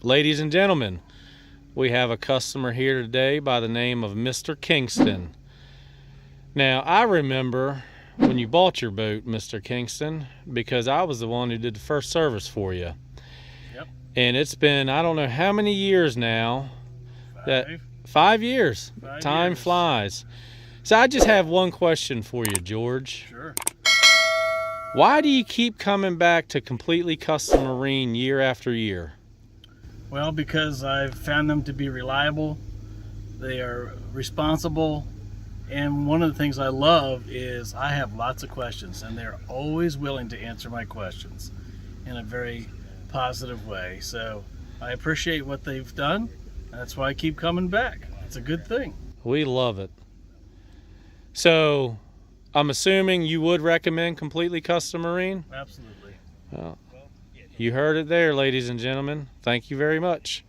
Ladies and gentlemen, we have a customer here today by the name of Mr. Kingston. Now, I remember when you bought your boat, Mr. Kingston, because I was the one who did the first service for you. Yep. And it's been, I don't know how many years now. 5 years. Time flies. So I just have one question for you, George. Sure. Why do you keep coming back to Kompletely Kustom Marine year after year? Well, because I've found them to be reliable. They are responsible. And one of the things I love is I have lots of questions, and they're always willing to answer my questions in a very positive way. So I appreciate what they've done. That's why I keep coming back. It's a good thing. We love it. So I'm assuming you would recommend Kompletely Kustom Marine? Absolutely. Well, you heard it there, ladies and gentlemen. Thank you very much.